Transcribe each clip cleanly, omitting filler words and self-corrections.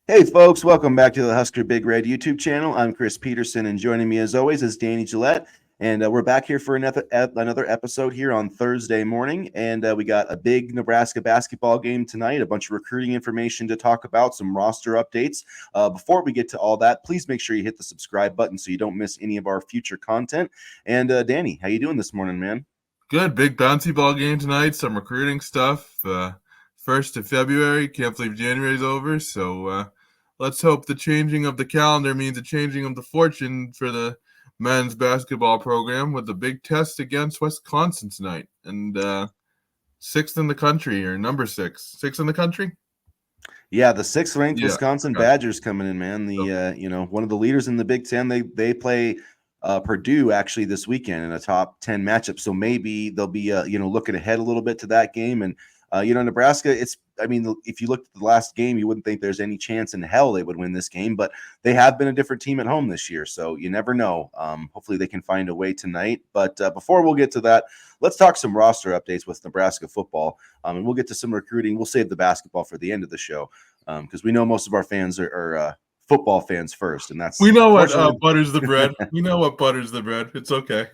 Hey folks, welcome back to the Husker Big Red YouTube channel. I'm Chris Peterson, and joining me as always is Danny Gillette. And we're back here for another episode here on Thursday morning. And we got a big Nebraska basketball game tonight, a bunch of recruiting information to talk about, some roster updates. Before we get to all that, please make sure you hit the subscribe button so you don't miss any of our future content. And Danny, how you doing this morning, man? Good, big bouncy ball game tonight. Some recruiting stuff. 1st of February. Can't believe January's over. So let's hope the changing of the calendar means a changing of the fortune for the men's basketball program with the big test against Wisconsin tonight. And sixth in the country, or number sixth in the country. Yeah, the sixth ranked Yeah, Wisconsin okay. Badgers coming in, man. The one of the leaders in the Big Ten. They play Purdue actually this weekend in a top 10 matchup. So maybe they'll be looking ahead a little bit to that game. And Nebraska. If you looked at the last game, you wouldn't think there's any chance in hell they would win this game. But they have been a different team at home this year, so you never know. Hopefully they can find a way tonight. But before we'll get to that, let's talk some roster updates with Nebraska football. And we'll get to some recruiting. We'll save the basketball for the end of the show because we know most of our fans are football fans first, and that's We know what unfortunately. butters the bread. We know what butters the bread. It's okay.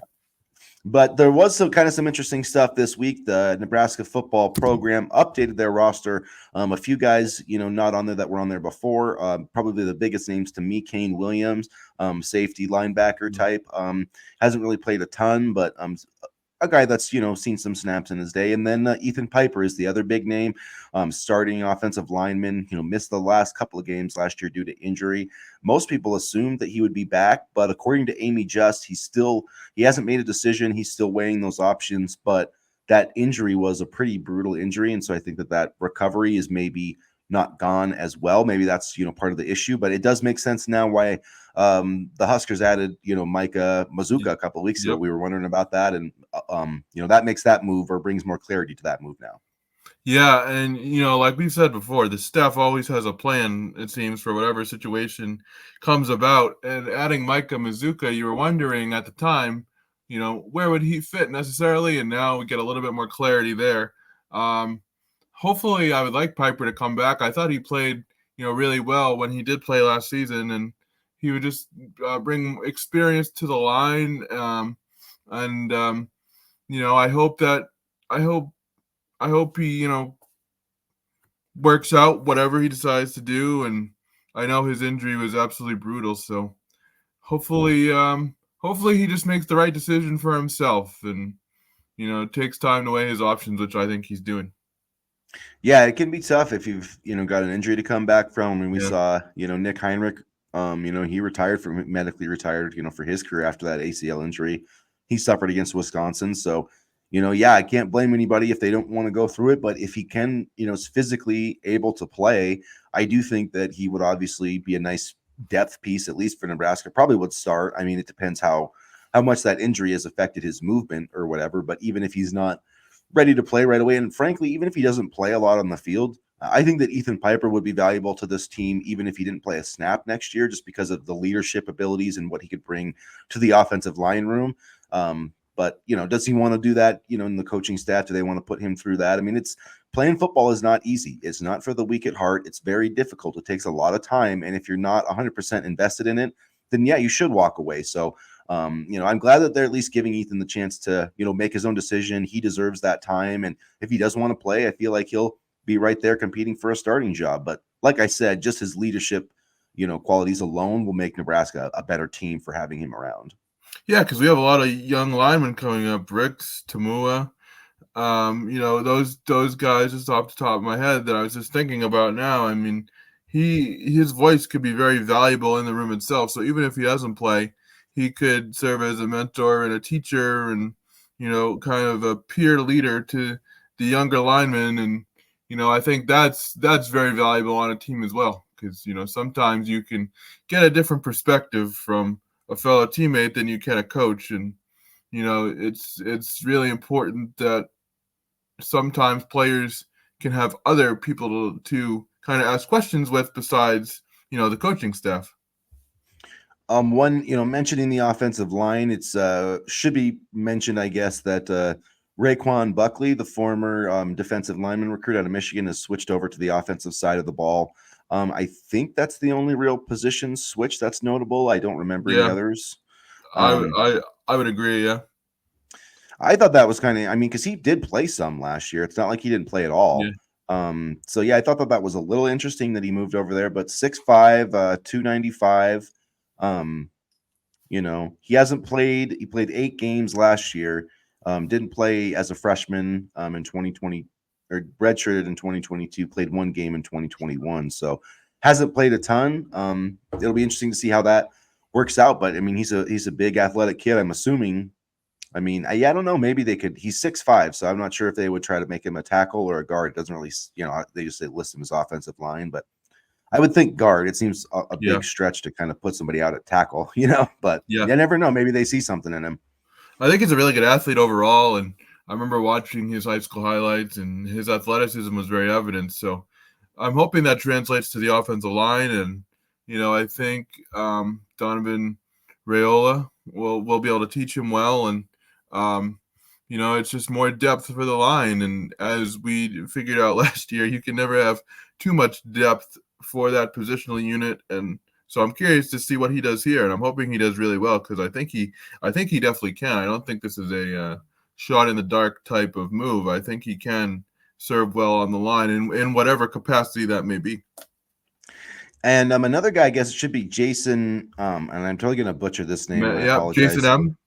But there was some interesting stuff this week. The Nebraska football program updated their roster. A few guys, not on there that were on there before. Probably the biggest names to me, Kane Williams, safety linebacker type. Hasn't really played a ton, but a guy that's seen some snaps in his day. And then Ethan Piper is the other big name, starting offensive lineman. Missed the last couple of games last year due to injury. Most people assumed that he would be back, but according to Amy Just, he hasn't made a decision. He's still weighing those options, but that injury was a pretty brutal injury, and so I think that recovery is maybe not gone as well. Maybe that's part of the issue, but it does make sense now why the Huskers added Micah Mazuka a couple of weeks ago. Yep. We were wondering about that, and that makes that move or brings more clarity to that move now. Yeah, and like we've said before, the staff always has a plan, it seems, for whatever situation comes about. And adding Micah Mizuka, you were wondering at the time, where would he fit necessarily? And now we get a little bit more clarity there. Hopefully, I would like Piper to come back. I thought he played, really well when he did play last season, and he would just bring experience to the line. And I hope that I hope I hope he, works out whatever he decides to do. And I know his injury was absolutely brutal. So hopefully, hopefully he just makes the right decision for himself and, takes time to weigh his options, which I think he's doing. Yeah, it can be tough if you've got an injury to come back from. I mean, we Yeah. saw Nick Heinrich. He retired from medically retired. For his career after that ACL injury he suffered against Wisconsin. So, yeah, I can't blame anybody if they don't want to go through it. But if he can, is physically able to play, I do think that he would obviously be a nice depth piece, at least for Nebraska. Probably would start. I mean, it depends how much that injury has affected his movement or whatever. But even if he's not ready to play right away. And frankly, even if he doesn't play a lot on the field, I think that Ethan Piper would be valuable to this team, even if he didn't play a snap next year, just because of the leadership abilities and what he could bring to the offensive line room. But does he want to do that? In the coaching staff, do they want to put him through that? I mean, it's playing football is not easy. It's not for the weak at heart. It's very difficult. It takes a lot of time, and if you're not 100% invested in it, then yeah, you should walk away. So I'm glad that they're at least giving Ethan the chance to, make his own decision. He deserves that time. And if he does want to play, I feel like he'll be right there competing for a starting job. But like I said, just his leadership, qualities alone will make Nebraska a better team for having him around. Yeah, because we have a lot of young linemen coming up. Ricks, Tamua, those guys just off the top of my head that I was just thinking about now. I mean, his voice could be very valuable in the room itself. So even if he doesn't play, he could serve as a mentor and a teacher and kind of a peer leader to the younger linemen. And I think that's very valuable on a team as well, because sometimes you can get a different perspective from a fellow teammate than you can a coach. And it's really important that sometimes players can have other people to kind of ask questions with besides, the coaching staff. One, mentioning the offensive line, it's should be mentioned, I guess, that Raekwon Buckley, the former defensive lineman recruit out of Michigan, has switched over to the offensive side of the ball. I think that's the only real position switch that's notable. I don't remember any Yeah, others. I Um, I I would agree. Yeah, I thought that was kind of, I mean, because he did play some last year. It's not like he didn't play at yeah, all. So yeah, I thought that was a little interesting that he moved over there. But 6'5", 295. Um, he hasn't played. He played 8 games last year. Didn't play as a freshman in 2020, or redshirted in 2022. Played 1 game in 2021. So hasn't played a ton. It'll be interesting to see how that works out. But I mean, he's a big athletic kid. I'm assuming. I mean, I don't know. Maybe they could. He's 6'5", so I'm not sure if they would try to make him a tackle or a guard. It doesn't really, they just say list him as offensive line, but I would think guard. It seems a yeah, big stretch to kind of put somebody out at tackle, but yeah. you never know. Maybe they see something in him. I think he's a really good athlete overall, and I remember watching his high school highlights, and his athleticism was very evident. So I'm hoping that translates to the offensive line, and I think Donovan Raiola will be able to teach him well, and um, it's just more depth for the line. And as we figured out last year, you can never have too much depth for that positional unit, and so I'm curious to see what he does here, and I'm hoping he does really well because I think he definitely can. I don't think this is a shot in the dark type of move. I think he can serve well on the line in whatever capacity that may be. And another guy, I guess it should be Jason. And I'm totally gonna butcher this name, and I Yeah, Jason apologize. M.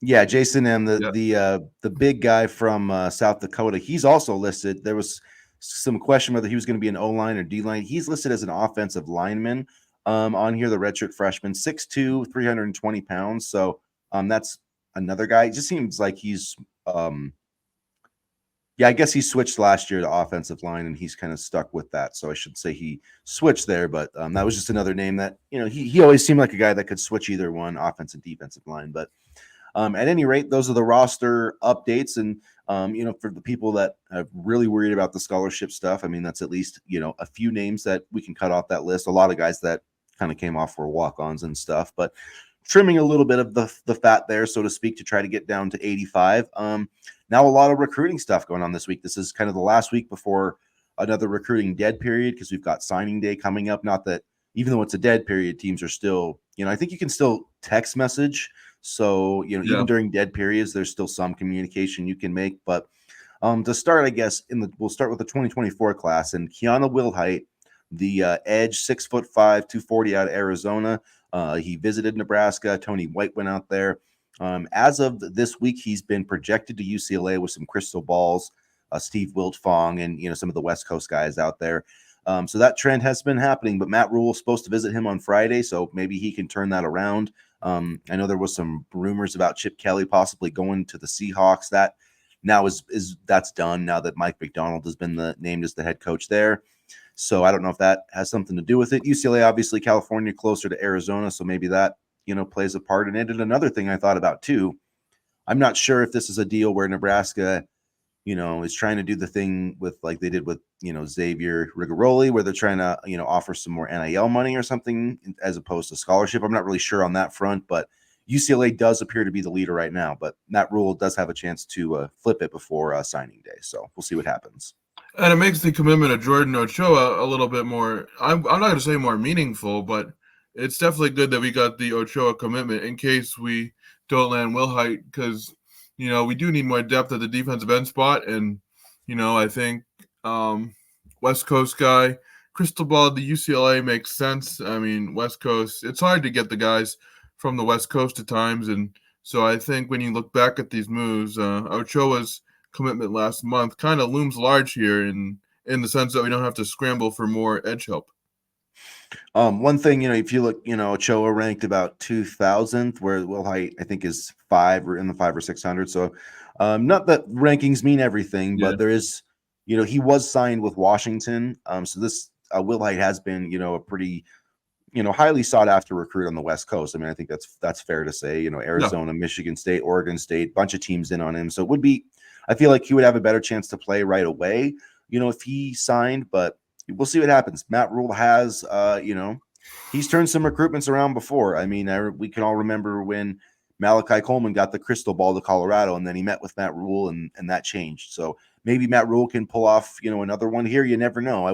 Yeah, Jason M, the Yeah, the big guy from South Dakota. He's also listed. There was some question whether he was going to be an O line or D line. He's listed as an offensive lineman on here. The redshirt freshman, 6'2", 320 pounds. So that's another guy. It just seems like he's yeah, I guess he switched last year to offensive line, and he's kind of stuck with that. So I should say he switched there, but that was just another name that he always seemed like a guy that could switch either one, offense and defensive line, but. At any rate, those are the roster updates. And, for the people that are really worried about the scholarship stuff, I mean, that's at least, a few names that we can cut off that list. A lot of guys that kind of came off for walk-ons and stuff, but trimming a little bit of the fat there, so to speak, to try to get down to 85. Now a lot of recruiting stuff going on this week. This is kind of the last week before another recruiting dead period because we've got signing day coming up. Not that even though it's a dead period, teams are still, I think you can still text message. So, yeah. even during dead periods, there's still some communication you can make. But to start, I guess, we'll start with the 2024 class. And Kiana Wilhite, the edge, 6'5", 240 out of Arizona. He visited Nebraska. Tony White went out there. As of this week, he's been projected to UCLA with some crystal balls, Steve Wiltfong, and some of the West Coast guys out there. So that trend has been happening. But Matt Rule is supposed to visit him on Friday, so maybe he can turn that around. I know there was some rumors about Chip Kelly possibly going to the Seahawks. That now that's done now that Mike McDonald has been named as the head coach there. So I don't know if that has something to do with it. UCLA, obviously, California closer to Arizona, so maybe that plays a part in it. And another thing I thought about too, I'm not sure if this is a deal where Nebraska is trying to do the thing with like they did with, Xavier Rigoroli, where they're trying to, offer some more NIL money or something as opposed to scholarship. I'm not really sure on that front, but UCLA does appear to be the leader right now. But Matt Rule does have a chance to flip it before signing day. So we'll see what happens. And it makes the commitment of Jordan Ochoa a little bit more. I'm not going to say more meaningful, but it's definitely good that we got the Ochoa commitment in case we don't land Wilhite because we do need more depth at the defensive end spot, and I think West Coast guy crystal ball the UCLA makes sense. I mean West Coast, it's hard to get the guys from the West Coast at times, and so I think when you look back at these moves, Ochoa's commitment last month kind of looms large here in the sense that we don't have to scramble for more edge help. One thing, if you look, Ochoa ranked about 2000th, where Will Height, I think, is in the 500 or 600. So, not that rankings mean everything, Yeah. but there is, he was signed with Washington. So this Will Height has been, a pretty, highly sought after recruit on the West Coast. I mean, I think that's fair to say. Yeah. Arizona, Michigan State, Oregon State, bunch of teams in on him. So it would be, I feel like he would have a better chance to play right away, if he signed, but we'll see what happens. Matt Rule has, he's turned some recruitments around before. I mean, we can all remember when Malachi Coleman got the crystal ball to Colorado, and then he met with Matt Rule, and that changed. So maybe Matt Rule can pull off, another one here. You never know.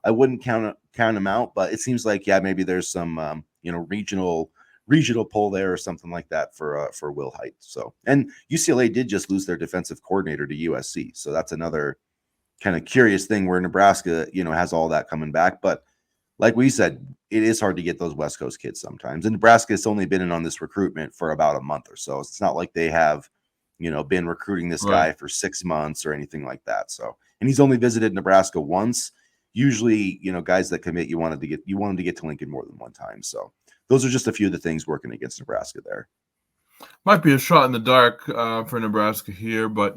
I wouldn't count him out, but it seems like maybe there's some regional pull there or something like that for Will Height. So, and UCLA did just lose their defensive coordinator to USC, so that's another kind of curious thing where Nebraska has all that coming back, but like we said, it is hard to get those West Coast kids sometimes. And Nebraska has only been in on this recruitment for about a month or so. It's not like they have, been recruiting this Right. guy for 6 months or anything like that. So, and he's only visited Nebraska once. Usually, guys that commit, you want them to get to Lincoln more than one time. So, those are just a few of the things working against Nebraska there. Might be a shot in the dark for Nebraska here, but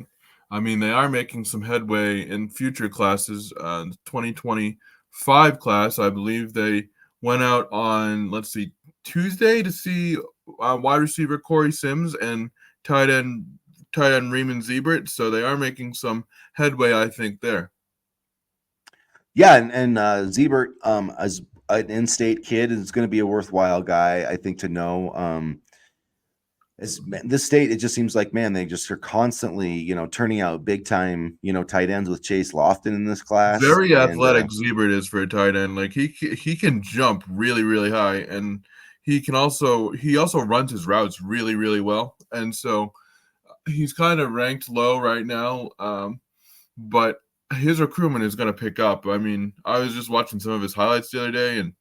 I mean, they are making some headway in future classes. The 2025 class, I believe they went out on, Tuesday to see wide receiver Corey Sims and tight end Raymond Zebert. So they are making some headway, I think, there. Yeah, and Zebert, as an in-state kid, is going to be a worthwhile guy, I think, to know. This state, it just seems like, man, they just are constantly, turning out big time, tight ends with Chase Lofton in this class, Very and athletic Zebert is for a tight end. Like he can jump really really high, and he also runs his routes really really well. And so he's kind of ranked low right now, but his recruitment is going to pick up. I mean, I was just watching some of his highlights the other day, and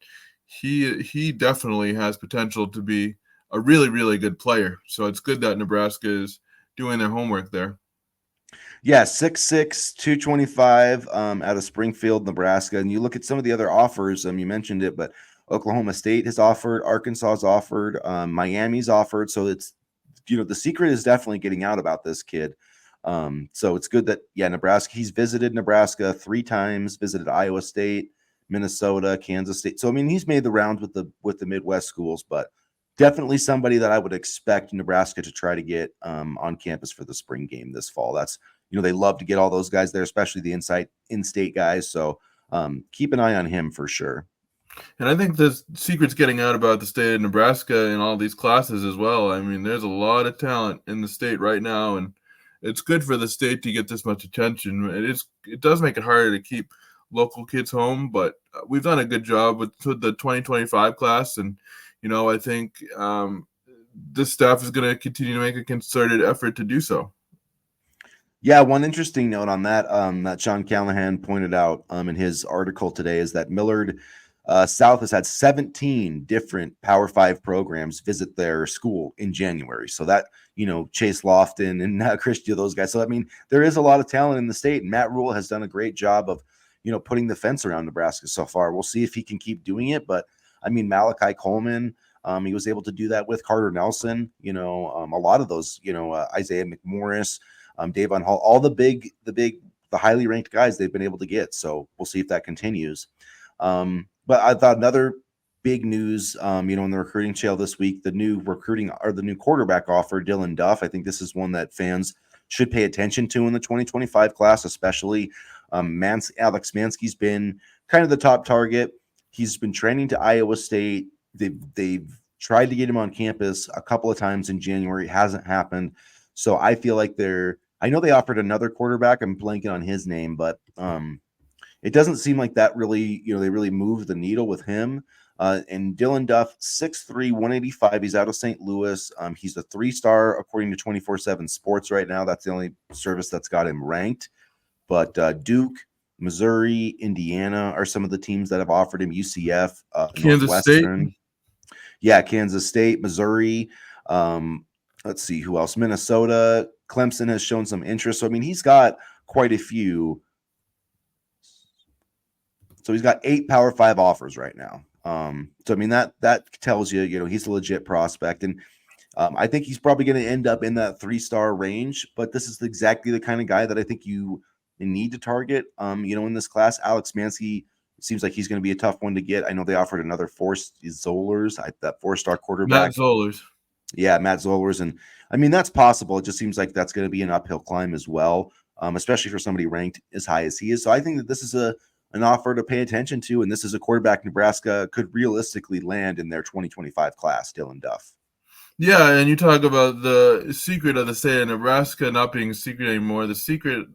he definitely has potential to be a really really good player. So it's good that Nebraska is doing their homework there. yeah, 6'6", 225, out of Springfield, Nebraska. And you look at some of the other offers. You mentioned it, but Oklahoma State has offered, Arkansas has offered, Miami's offered. So it's the secret is definitely getting out about this kid. So it's good that Nebraska. He's visited Nebraska 3 times, visited Iowa State, Minnesota, Kansas State. So I mean, he's made the rounds with the Midwest schools, but definitely somebody that I would expect Nebraska to try to get on campus for the spring game this fall. That's they love to get all those guys there, especially the in-state guys. So keep an eye on him for sure. And I think the secret's getting out about the state of Nebraska in all these classes as well. I mean, there's a lot of talent in the state right now, and it's good for the state to get this much attention. It does make it harder to keep local kids home, but we've done a good job with the 2025 class, and I think this staff is going to continue to make a concerted effort to do so. Yeah, one interesting note on that that Sean Callahan pointed out in his article today is that Millard South has had 17 different Power 5 programs visit their school in January. So that, Chase Lofton and Christian, those guys. So, I mean, there is a lot of talent in the state, and Matt Rule has done a great job of, putting the fence around Nebraska so far. We'll see if he can keep doing it. But, I mean, Malachi Coleman, he was able to do that with Carter Nelson, a lot of those, Isaiah McMorris, Davon Hall, all the highly ranked guys they've been able to get. So we'll see if that continues. But I thought another big news, in the recruiting trail this week, the new quarterback offer, Dylan Duff. I think this is one that fans should pay attention to in the 2025 class, especially. Alex Mansky's been kind of the top target. He's been training to Iowa State. They've tried to get him on campus a couple of times in January. It hasn't happened. So I feel like I know they offered another quarterback. I'm blanking on his name, but it doesn't seem like that really, they really moved the needle with him. And Dylan Duff, 6'3", 185. He's out of St. Louis. He's a 3-star according to 24/7 Sports right now. That's the only service that's got him ranked. But Duke, Missouri, Indiana are some of the teams that have offered him. UCF, Kansas Northwestern. State. Yeah, Kansas State, Missouri. Let's see who else. Minnesota, Clemson has shown some interest. So, I mean, he's got quite a few. So he's got 8 Power 5 offers right now. So, I mean, that tells you, he's a legit prospect. And I think he's probably going to end up in that 3-star range. But this is exactly the kind of guy that I think you need to target, in this class. Alex Mansky, it seems like he's going to be a tough one to get. I know they offered another Zollers, that 4-star quarterback. Matt Zollers. Yeah, Matt Zollers. And I mean, that's possible. It just seems like that's going to be an uphill climb as well, especially for somebody ranked as high as he is. So I think that this is an offer to pay attention to. And this is a quarterback Nebraska could realistically land in their 2025 class, Dylan Duff. Yeah, and you talk about the secret of the state of Nebraska not being a secret anymore. The secret,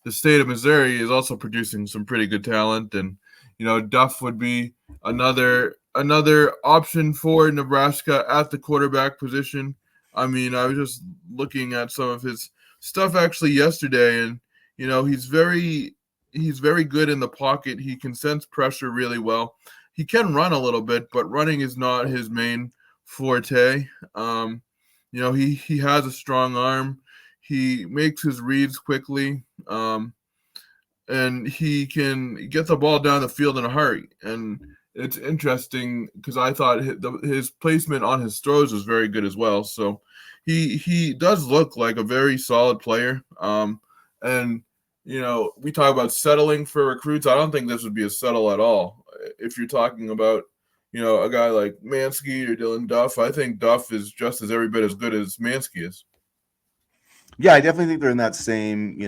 the state of Missouri is also producing some pretty good talent, and Duff would be another option for Nebraska at the quarterback position. I mean, I was just looking at some of his stuff actually yesterday, and he's very good in the pocket. He can sense pressure really well. He can run a little bit, but running is not his main forte. He has a strong arm. He makes his reads quickly, and he can get the ball down the field in a hurry. And it's interesting because I thought his placement on his throws was very good as well. So he does look like a very solid player. And we talk about settling for recruits. I don't think this would be a settle at all. If you're talking about a guy like Mansky or Dylan Duff, I think Duff is just as every bit as good as Mansky is. Yeah, I definitely think they're in that same,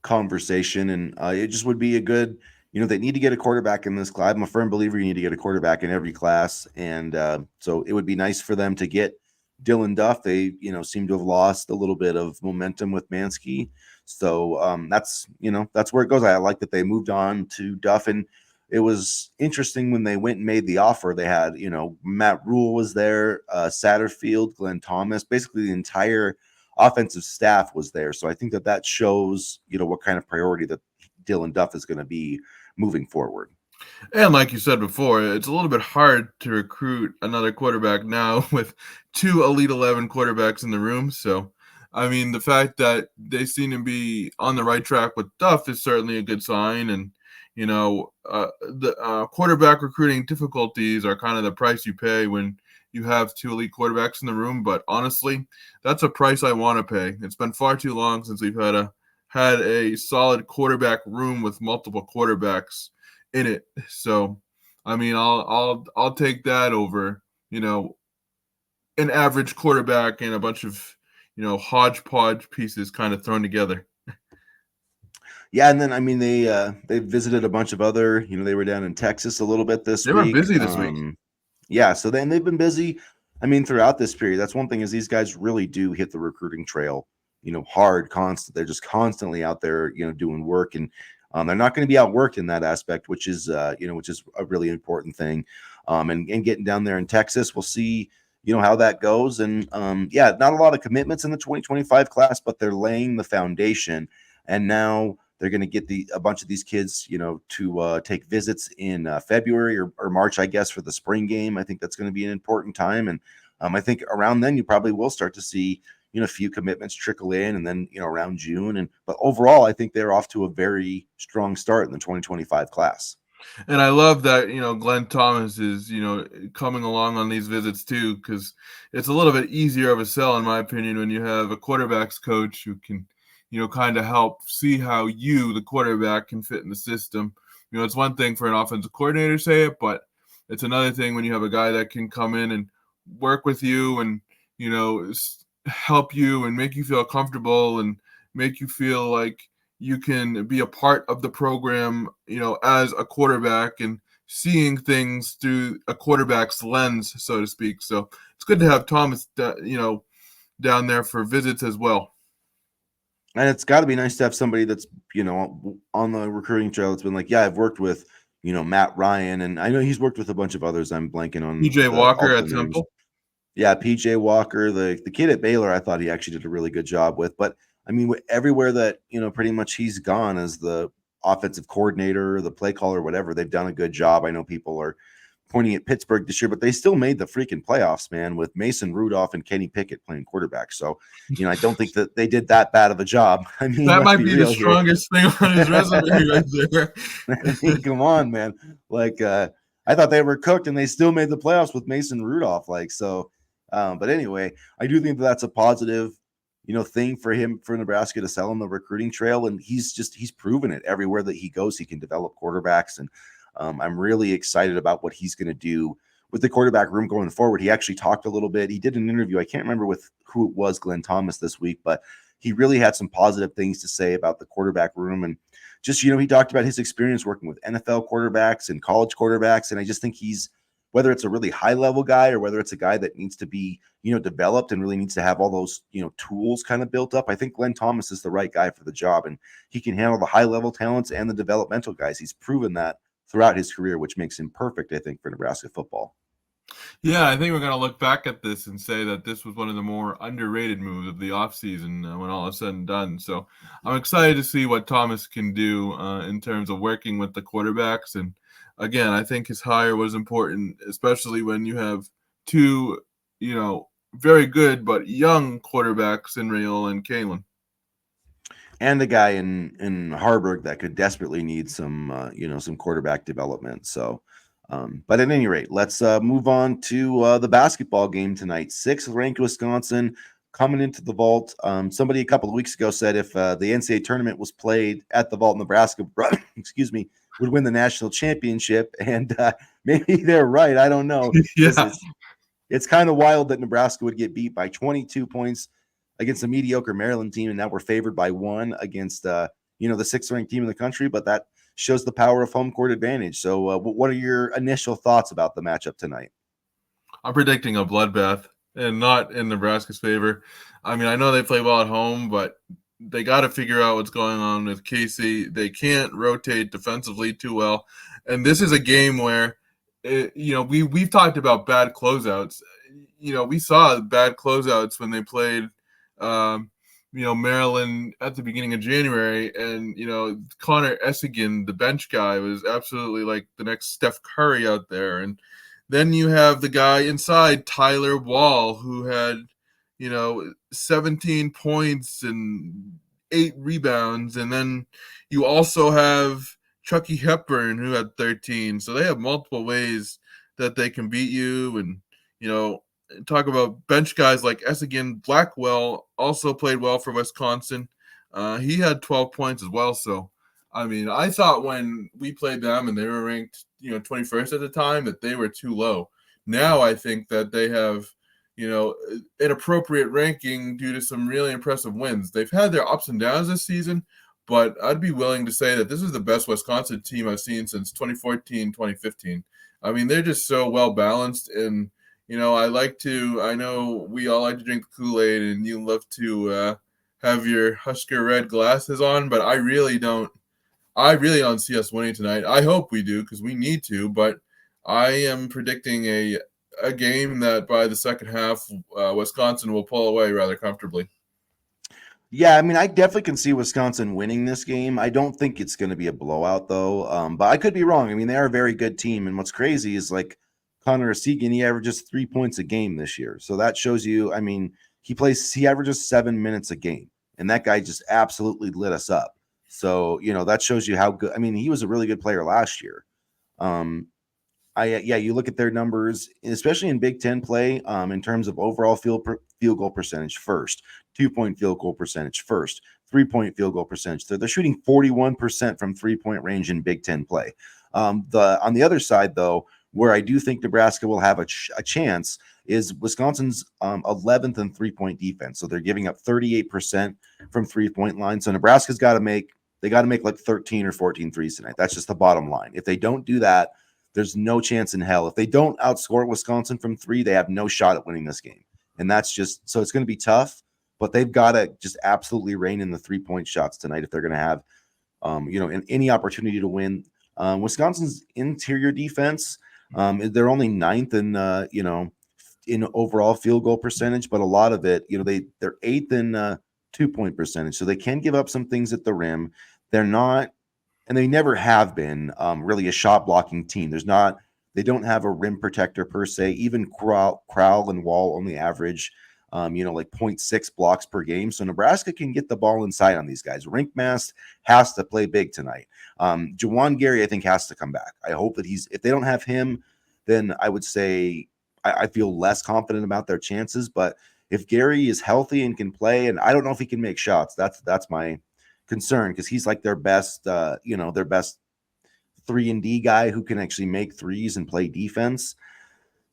conversation, and it just would be a good, they need to get a quarterback in this class. I'm a firm believer you need to get a quarterback in every class, and so it would be nice for them to get Dylan Duff. They, seem to have lost a little bit of momentum with Mansky, so that's where it goes. I like that they moved on to Duff, and it was interesting when they went and made the offer. They had, Matt Rule was there, Satterfield, Glenn Thomas, basically the entire offensive staff was there. So I think that shows, what kind of priority that Dylan Duff is going to be moving forward. And like you said before, it's a little bit hard to recruit another quarterback now with two Elite 11 quarterbacks in the room. So, I mean, the fact that they seem to be on the right track with Duff is certainly a good sign. And, the quarterback recruiting difficulties are kind of the price you pay when you have two elite quarterbacks in the room. But honestly, that's a price I want to pay. It's been far too long since we've had a solid quarterback room with multiple quarterbacks in it. So, I mean, I'll take that over, an average quarterback and a bunch of, hodgepodge pieces kind of thrown together. Yeah, and then I mean they visited a bunch of other, they were down in Texas a little bit this They were week. busy this week. Yeah, so then they've been busy. I mean, throughout this period. That's one thing is these guys really do hit the recruiting trail, hard, constant. They're just constantly out there, doing work, and they're not going to be outworked in that aspect, which is which is a really important thing. And getting down there in Texas, we'll see, how that goes. And yeah, not a lot of commitments in the 2025 class, but they're laying the foundation, and now they're going to get a bunch of these kids, to take visits in February or March, I guess, for the spring game. I think that's going to be an important time. And I think around then you probably will start to see, a few commitments trickle in, and then, around June. But overall, I think they're off to a very strong start in the 2025 class. And I love that, Glenn Thomas is, coming along on these visits too, because it's a little bit easier of a sell, in my opinion, when you have a quarterbacks coach who can, kind of help see how the quarterback, can fit in the system. It's one thing for an offensive coordinator to say it, but it's another thing when you have a guy that can come in and work with you and, help you and make you feel comfortable and make you feel like you can be a part of the program, as a quarterback and seeing things through a quarterback's lens, so to speak. So it's good to have Thomas, down there for visits as well. And it's got to be nice to have somebody that's, on the recruiting trail that's been like, yeah, I've worked with, Matt Ryan, and I know he's worked with a bunch of others. I'm blanking on PJ Walker at Temple. Yeah, PJ Walker, the kid at Baylor, I thought he actually did a really good job with. But I mean, everywhere that, pretty much he's gone as the offensive coordinator, the play caller, whatever, they've done a good job. I know people are pointing at Pittsburgh this year, but they still made the freaking playoffs, man, with Mason Rudolph and Kenny Pickett playing quarterback. So, I don't think that they did that bad of a job. I mean, that might be be the strongest thing on his resume right there. I mean, come on, man. Like, I thought they were cooked and they still made the playoffs with Mason Rudolph. Like, so, but anyway, I do think that's a positive, thing for him, for Nebraska to sell on the recruiting trail. And he's proven it everywhere that he goes. He can develop quarterbacks. And I'm really excited about what he's going to do with the quarterback room going forward. He actually talked a little bit. He did an interview. I can't remember with who it was, Glenn Thomas, this week, but he really had some positive things to say about the quarterback room. And just, he talked about his experience working with NFL quarterbacks and college quarterbacks. And I just think he's whether it's a really high level guy or whether it's a guy that needs to be, developed and really needs to have all those, tools kind of built up. I think Glenn Thomas is the right guy for the job, and he can handle the high level talents and the developmental guys. He's proven that throughout his career, which makes him perfect, I think, for Nebraska football. Yeah, I think we're going to look back at this and say that this was one of the more underrated moves of the offseason when all is said and done. So I'm excited to see what Thomas can do in terms of working with the quarterbacks. And again, I think his hire was important, especially when you have two, very good but young quarterbacks in Rayola and Kalen. And a guy in Harburg that could desperately need some some quarterback development. So, but at any rate, let's move on to the basketball game tonight. 6th ranked Wisconsin coming into the Vault. Somebody a couple of weeks ago said if the NCAA tournament was played at the Vault, Nebraska, excuse me, would win the national championship, and maybe they're right. I don't know. Yeah. It's kind of wild that Nebraska would get beat by 22 points against a mediocre Maryland team, and now we're favored by 1 against the 6th ranked team in the country. But that shows the power of home court advantage. So, what are your initial thoughts about the matchup tonight? I'm predicting a bloodbath, and not in Nebraska's favor. I mean, I know they play well at home, but they got to figure out what's going on with Casey. They can't rotate defensively too well, and this is a game where, we've talked about bad closeouts. We saw bad closeouts when they played, Maryland at the beginning of January, and Connor Essigan, the bench guy, was absolutely like the next Steph Curry out there, and then you have the guy inside, Tyler Wall, who had, 17 points and 8 rebounds. And then you also have Chucky Hepburn, who had 13. So they have multiple ways that they can beat you. And, talk about bench guys like Essigan. Blackwell also played well for Wisconsin. He had 12 points as well. So, I mean, I thought when we played them and they were ranked, 21st at the time, that they were too low. Now I think that they have, an appropriate ranking due to some really impressive wins. They've had their ups and downs this season, but I'd be willing to say that this is the best Wisconsin team I've seen since 2014, 2015. I mean, they're just so well balanced, and I know we all like to drink the Kool-Aid, and you love to have your Husker red glasses on, but I really don't see us winning tonight. I hope we do because we need to, but I am predicting a game that by the second half, Wisconsin will pull away rather comfortably. Yeah, I mean, I definitely can see Wisconsin winning this game. I don't think it's going to be a blowout, though. But I could be wrong. I mean, they are a very good team, and what's crazy is like Connor Essigan, he averages 3 points a game this year. So that shows you. I mean, he averages 7 minutes a game, and that guy just absolutely lit us up. So that shows you how good. I mean, he was a really good player last year. You look at their numbers, especially in Big Ten play, in terms of overall field goal percentage first, 2-point field goal percentage first, 3-point field goal percentage. They're shooting 41% from 3-point range in Big Ten play. On the other side, though, where I do think Nebraska will have a chance is Wisconsin's 11th in 3-point defense. So they're giving up 38% from 3-point line. So Nebraska's got to make like 13 or 14 threes tonight. That's just the bottom line. If they don't do that, there's no chance in hell. If they don't outscore Wisconsin from 3, they have no shot at winning this game. And that's just so it's going to be tough, but they've got to just absolutely rein in the 3-point shots tonight if they're going to have, any opportunity to win. Wisconsin's interior defense, they're only 9th in overall field goal percentage, but a lot of it, they're 8th in 2-point percentage. So they can give up some things at the rim. They're not, and they never have been really a shot blocking team. They don't have a rim protector per se. Even Crowell and Wall only average, like 0.6 blocks per game. So Nebraska can get the ball inside on these guys. Rinkmast has to play big tonight. Jawan Gary, I think, has to come back. I hope that if they don't have him, then I would say I feel less confident about their chances. But if Gary is healthy and can play, and I don't know if he can make shots, that's my concern, because he's like their best 3-and-D guy who can actually make threes and play defense.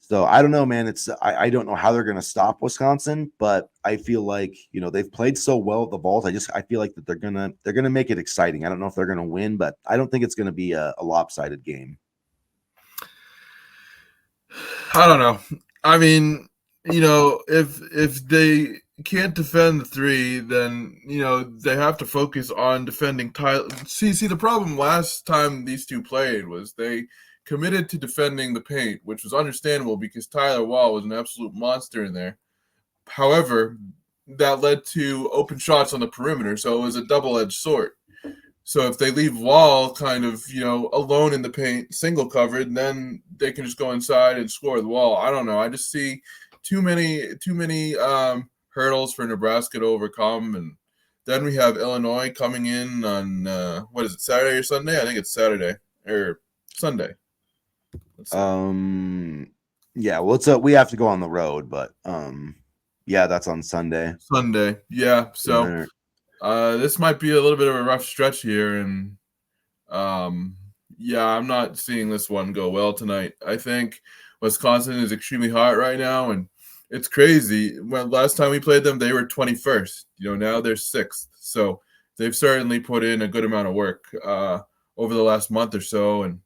So I don't know, man. I don't know how they're going to stop Wisconsin, but I feel like they've played so well at the Vault. I feel like that they're gonna make it exciting. I don't know if they're going to win, but I don't think it's going to be a lopsided game. I don't know. I mean, if they can't defend the three, then they have to focus on defending Tyler. See, the problem last time these two played was they committed to defending the paint, which was understandable because Tyler Wall was an absolute monster in there. However, that led to open shots on the perimeter, so it was a double-edged sword. So if they leave Wall kind of, alone in the paint, single covered, then they can just go inside and score the Wall. I don't know. I just see too many hurdles for Nebraska to overcome, and then we have Illinois coming in on what is it, Saturday or Sunday? I think it's Saturday or Sunday. Yeah, well, we have to go on the road, but yeah, that's on Sunday. Sunday, yeah. So this might be a little bit of a rough stretch here, and yeah, I'm not seeing this one go well tonight. I think Wisconsin is extremely hot right now, and it's crazy. When last time we played them, they were 21st. Now they're 6th. So they've certainly put in a good amount of work over the last month or so. And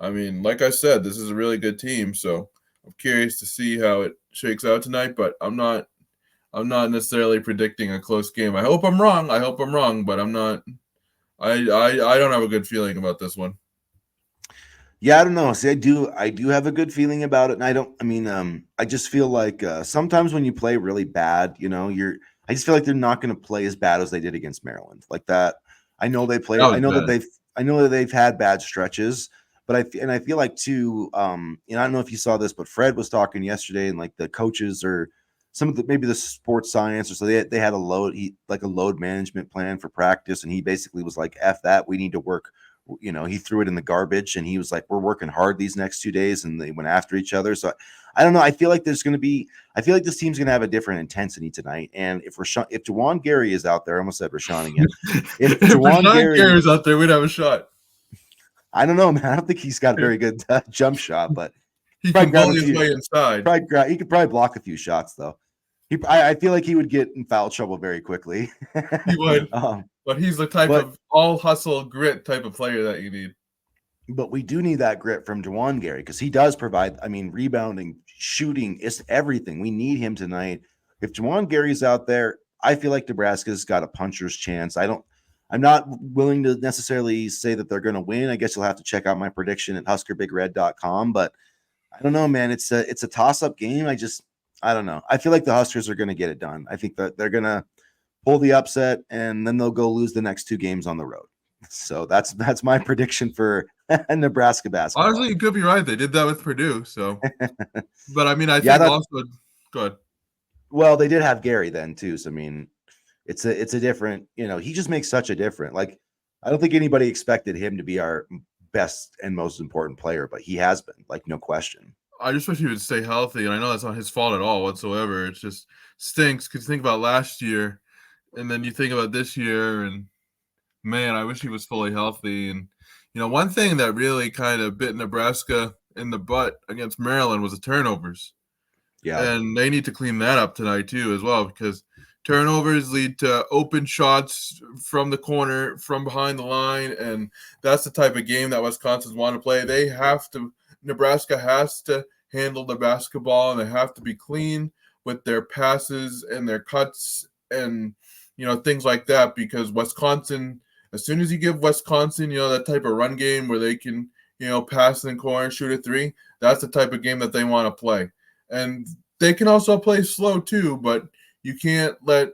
I mean, like I said, this is a really good team. So I'm curious to see how it shakes out tonight. But I'm not necessarily predicting a close game. I hope I'm wrong. But I'm not. I don't have a good feeling about this one. Yeah, I don't know. See, I do have a good feeling about it, and I just feel like sometimes when you play really bad, I just feel like they're not going to play as bad as they did against Maryland, like that. I know they play. I know that they've had bad stretches, but I feel like too. I don't know if you saw this, but Fred was talking yesterday, and like the coaches or some of maybe the sports science or so they had a load management plan for practice, and he basically was like, "F that, we need to work." He threw it in the garbage, and he was like, "We're working hard these next 2 days," and they went after each other. So I don't know. I feel like this team's going to have a different intensity tonight. And if Juwan Gary is out there, I almost said Rashawn again. If Juwan Gary is out there, we'd have a shot. I don't know, man. I don't think he's got a very good jump shot, but he can bully his way inside. He could probably block a few shots, though. I feel like he would get in foul trouble very quickly. He would. But he's the type of all hustle, grit type of player that you need. But we do need that grit from Juwan Gary because he does provide, rebounding, shooting, it's everything. We need him tonight. If Juwan Gary's out there, I feel like Nebraska's got a puncher's chance. I'm not willing to necessarily say that they're going to win. I guess you'll have to check out my prediction at huskerbigred.com. But I don't know, man. It's a toss-up game. I don't know. I feel like the Huskers are going to get it done. I think that they're going to pull the upset, and then they'll go lose the next 2 games on the road. So that's my prediction for Nebraska basketball. Honestly, you could be right. They did that with Purdue. So, but I think also good. Well, they did have Gary then too. So it's a different. He just makes such a difference. Like I don't think anybody expected him to be our best and most important player, but he has been. Like no question. I just wish he would stay healthy, and I know that's not his fault at all whatsoever. It just stinks because you think about last year. And then you think about this year, and man, I wish he was fully healthy. And one thing that really kind of bit Nebraska in the butt against Maryland was the turnovers. Yeah, and they need to clean that up tonight too, as well, because turnovers lead to open shots from the corner, from behind the line, and that's the type of game that Wisconsin's want to play. Nebraska has to handle the basketball, and they have to be clean with their passes and their cuts and things like that, because Wisconsin, as soon as you give Wisconsin, that type of run game where they can, pass in the corner, shoot a 3, that's the type of game that they want to play. And they can also play slow too, but you can't let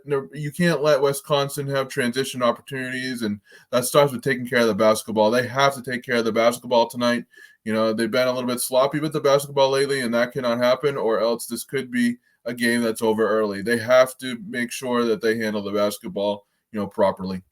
Wisconsin have transition opportunities, and that starts with taking care of the basketball. They have to take care of the basketball tonight. They've been a little bit sloppy with the basketball lately, and that cannot happen, or else this could be a game that's over early. They have to make sure that they handle the basketball, properly.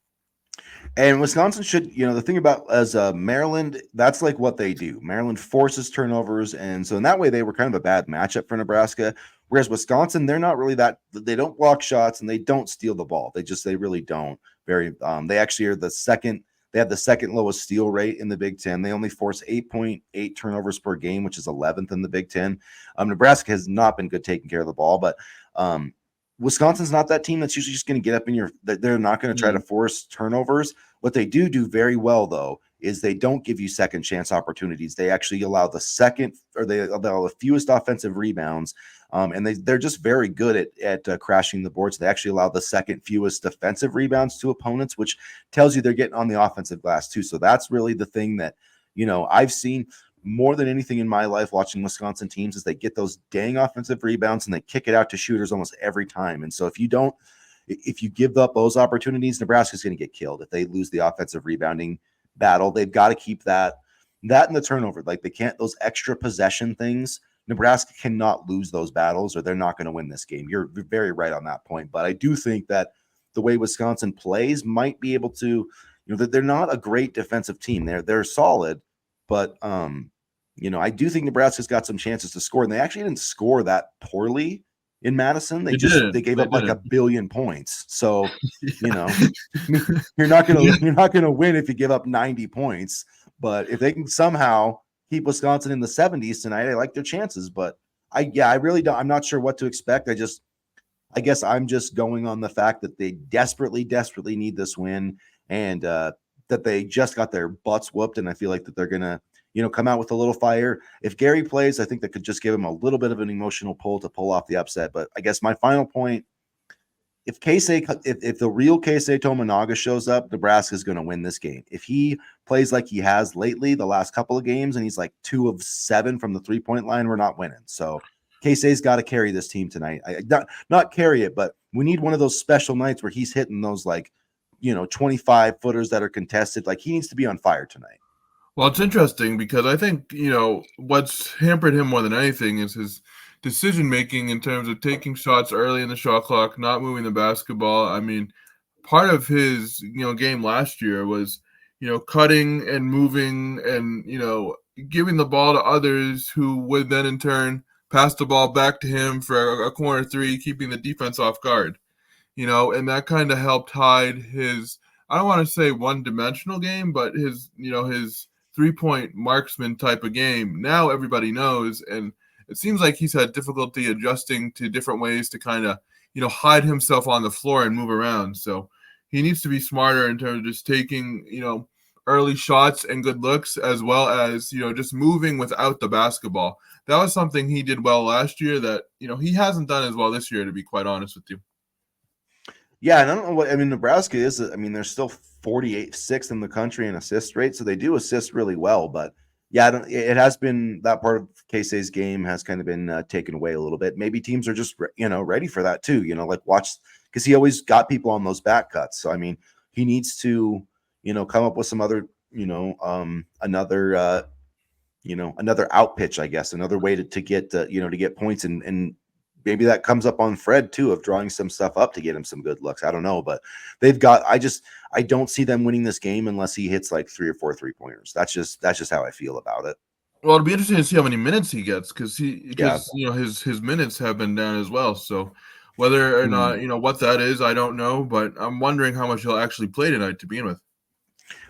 And Wisconsin should, the thing about as Maryland, that's like what they do. Maryland forces turnovers, and so in that way they were kind of a bad matchup for Nebraska. Whereas Wisconsin, they're not really that. They don't block shots and they don't steal the ball. They really don't. They actually are the second. They have the second lowest steal rate in the Big Ten. They only force 8.8 turnovers per game, which is 11th in the Big Ten. Nebraska has not been good taking care of the ball, but Wisconsin's not that team that's usually just going to get up in your. They're not going to try to force turnovers. What they do very well, though, is they don't give you second chance opportunities. They actually allow they allow the fewest offensive rebounds. And they're just very good at crashing the boards. They actually allow the second fewest defensive rebounds to opponents, which tells you they're getting on the offensive glass too. So that's really the thing that, I've seen more than anything in my life watching Wisconsin teams is they get those dang offensive rebounds and they kick it out to shooters almost every time. And so if you give up those opportunities, Nebraska's going to get killed. If they lose the offensive rebounding battle, they've got to keep that and the turnover. Like they can't, those extra possession things, Nebraska cannot lose those battles or they're not going to win this game. You're very right on that point. But I do think that the way Wisconsin plays might be able to, that they're not a great defensive team. They're solid, but I do think Nebraska's got some chances to score. And they actually didn't score that poorly in Madison. They gave up like a billion points. So, Yeah. you're not gonna win if you give up 90 points. But if they can somehow keep Wisconsin in the 70s tonight, I like their chances. But I really don't. I'm not sure what to expect. I guess I'm just going on the fact that they desperately, desperately need this win, and that they just got their butts whooped, and I feel like that they're gonna, come out with a little fire. If Gary plays, I think that could just give him a little bit of an emotional pull to pull off the upset. But I guess my final point: if the real Keisei Tominaga shows up, Nebraska's going to win this game. If he plays like he has lately, the last couple of games, and he's like 2 of 7 from the 3-point line, we're not winning. So Keisei's got to carry this team tonight. Not carry it, but we need one of those special nights where he's hitting those 25 footers that are contested. Like he needs to be on fire tonight. Well, it's interesting because I think, what's hampered him more than anything is his decision making in terms of taking shots early in the shot clock, not moving the basketball. I mean, part of his, game last year was, cutting and moving and, giving the ball to others who would then in turn pass the ball back to him for a corner three, keeping the defense off guard, and that kind of helped hide his, I don't want to say one-dimensional game, but his 3-point marksman type of game. Now everybody knows, and it seems like he's had difficulty adjusting to different ways to kind of, hide himself on the floor and move around. So he needs to be smarter in terms of just taking, early shots and good looks, as well as, just moving without the basketball. That was something he did well last year that, he hasn't done as well this year, to be quite honest with you. Yeah, and I don't know what, Nebraska is, they're still 48th in the country in assist rate, so they do assist really well. But yeah, it has been that part of Keisei's game has kind of been taken away a little bit. Maybe teams are just, ready for that too, watch, because he always got people on those back cuts. So, he needs to, come up with some other, another out pitch, I guess, another way to get, to get points and maybe that comes up on Fred too, of drawing some stuff up to get him some good looks. I don't know, but I don't see them winning this game unless he hits like 3 or 4 3-pointers. That's just how I feel about it. Well, it'll be interesting to see how many minutes he gets because his minutes have been down as well. So whether or not, what that is, I don't know, but I'm wondering how much he'll actually play tonight to begin with.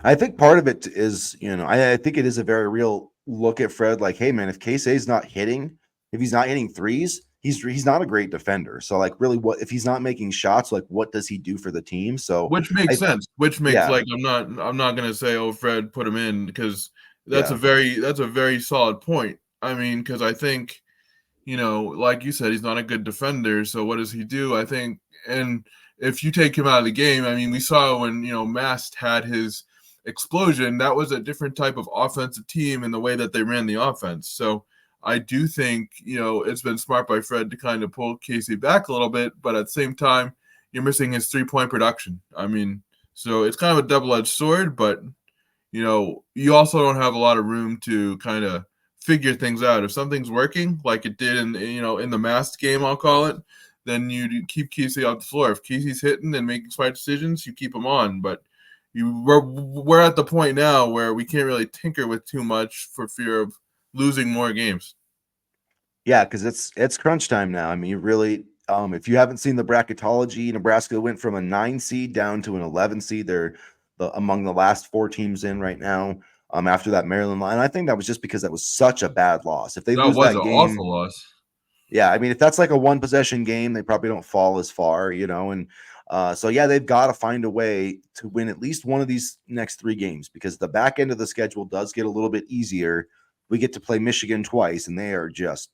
I think part of it is, I think it is a very real look at Fred. Like, hey man, if Keisei's not hitting, if he's not hitting threes, he's not a great defender. So like really what if he's not making shots, like what does he do for the team? So which makes sense. Which makes I'm not gonna say, oh, Fred, put him in, because that's a very solid point. I mean, because I think, like you said, he's not a good defender. So what does he do? I think, and if you take him out of the game, I mean, we saw when, Mast had his explosion, that was a different type of offensive team in the way that they ran the offense. So I do think, it's been smart by Fred to kind of pull Keisei back a little bit, but at the same time, you're missing his 3-point production. I mean, so it's kind of a double-edged sword, but, you also don't have a lot of room to kind of figure things out. If something's working, like it did in the Mast game, I'll call it, then you keep Keisei off the floor. If Keisei's hitting and making smart decisions, you keep him on. But we're at the point now where we can't really tinker with too much for fear of losing more games. Yeah, because it's crunch time now. You really, if you haven't seen the bracketology, Nebraska went from a 9 seed down to an 11 seed. They're among the last 4 teams in right now. After that Maryland line, I think that was just because that was such a bad loss. If they lose that game, awful loss. Yeah, if that's like a 1 possession game, they probably don't fall as far, and So yeah, they've got to find a way to win at least one of these next 3 games, because the back end of the schedule does get a little bit easier. We get to play Michigan twice, and they are just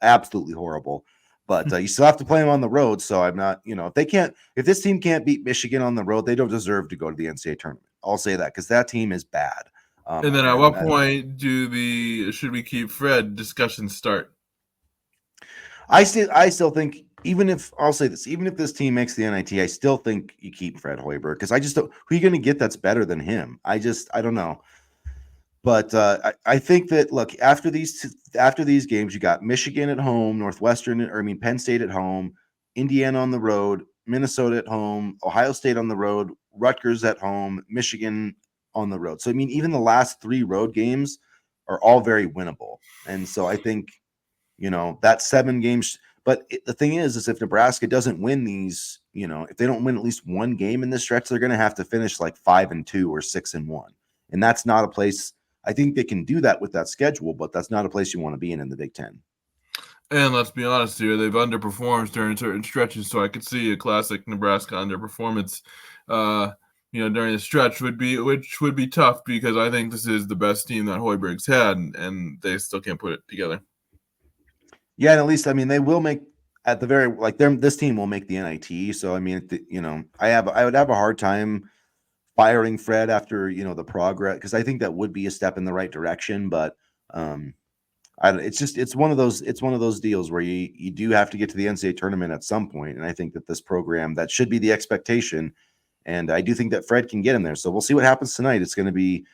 absolutely horrible. But you still have to play them on the road. So I'm not, if this team can't beat Michigan on the road, they don't deserve to go to the NCAA tournament. I'll say that, because that team is bad. And then at what point should we keep Fred discussions start? I still think, even if this team makes the NIT, I still think you keep Fred Hoiberg, because I just don't. Who are you going to get that's better than him? I don't know. But I think that, look, after these games, you got Michigan at home, Penn State at home, Indiana on the road, Minnesota at home, Ohio State on the road, Rutgers at home, Michigan on the road. So I mean, even the last 3 road games are all very winnable. And so I think, that 7 games. But the thing is if Nebraska doesn't win these, if they don't win at least one game in this stretch, they're going to have to finish like 5-2 or 6-1, and that's not a place. I think they can do that with that schedule, but that's not a place you want to be in the Big Ten. And let's be honest here, they've underperformed during certain stretches, so I could see a classic Nebraska underperformance, during the stretch which would be tough, because I think this is the best team that Hoiberg's had, and they still can't put it together. Yeah, and at least, I mean, they will make, at the very, like, this team will make the NIT. So I mean, I would have a hard time firing Fred after the progress, because I think that would be a step in the right direction. But it's one of those deals where you do have to get to the NCAA tournament at some point, and I think that this program, that should be the expectation, and I do think that Fred can get him there. So we'll see what happens tonight. It's going to be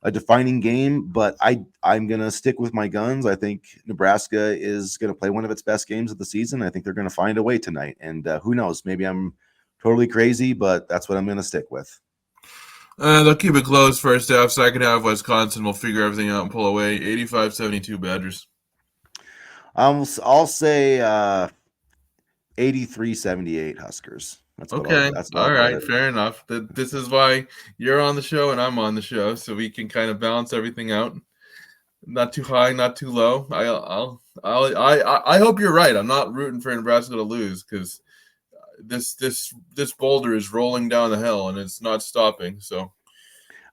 a defining game, but I'm going to stick with my guns. I think Nebraska is going to play one of its best games of the season. I think they're going to find a way tonight, and who knows, maybe I'm totally crazy, but that's what I'm going to stick with. They'll keep it close first half. Second half, Wisconsin will figure everything out and pull away. 85-72 Badgers. I'll say 83-78 Huskers. That's okay. That's All right. it. Fair enough. This is why you're on the show and I'm on the show, so we can kind of balance everything out. Not too high, not too low. I hope you're right. I'm not rooting for Nebraska to lose, because this boulder is rolling down the hill and it's not stopping. So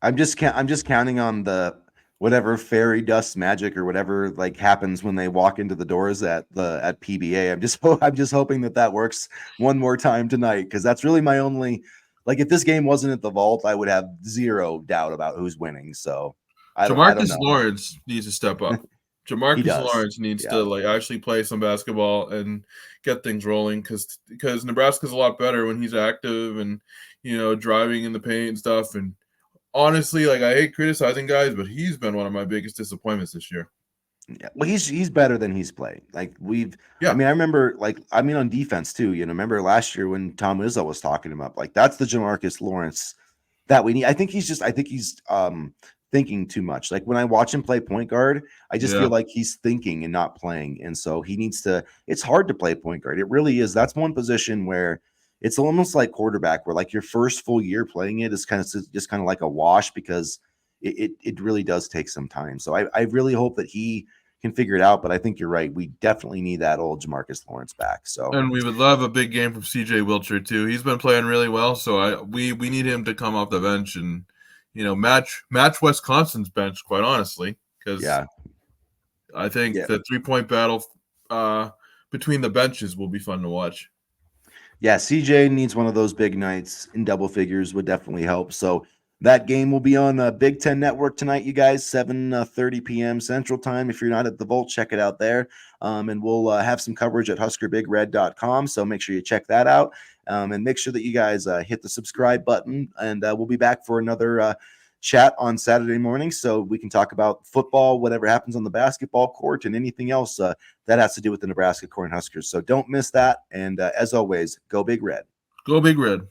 I'm just counting on the whatever fairy dust magic or whatever like happens when they walk into the doors at PBA. I'm just hoping that works one more time tonight, because that's really my only, like, if this game wasn't at the Vault, I would have zero doubt about who's winning. So I don't know. Lawrence needs to step up. Jamarcus Lawrence needs to actually play some basketball and get things rolling, because Nebraska's a lot better when he's active and driving in the paint and stuff. And honestly, I hate criticizing guys, but he's been one of my biggest disappointments this year. Yeah, well, he's better than he's played. I remember, on defense too. Remember last year when Tom Izzo was talking him up? Like, that's the Jamarcus Lawrence that we need. I think he's thinking too much. Like, when I watch him play point guard, I just feel like he's thinking and not playing. And so he needs to. It's hard to play point guard. It really is. That's one position where it's almost like quarterback, where like your first full year playing it is kind of like a wash, because it really does take some time. So I really hope that he can figure it out. But I think you're right. We definitely need that old Jamarcus Lawrence back. So, and we would love a big game from CJ Wilcher too. He's been playing really well. So we need him to come off the bench and match Wisconsin's bench, quite honestly, because I think the 3-point battle between the benches will be fun to watch. Yeah, CJ needs one of those big nights in double figures, would definitely help. So that game will be on the Big Ten Network tonight, you guys, 7:30 p.m. Central Time. If you're not at the Vault, check it out there. And we'll have some coverage at HuskerBigRed.com, so make sure you check that out. And make sure that you guys hit the subscribe button. And we'll be back for another chat on Saturday morning, so we can talk about football, whatever happens on the basketball court, and anything else that has to do with the Nebraska Cornhuskers. So don't miss that. And as always, go Big Red. Go Big Red.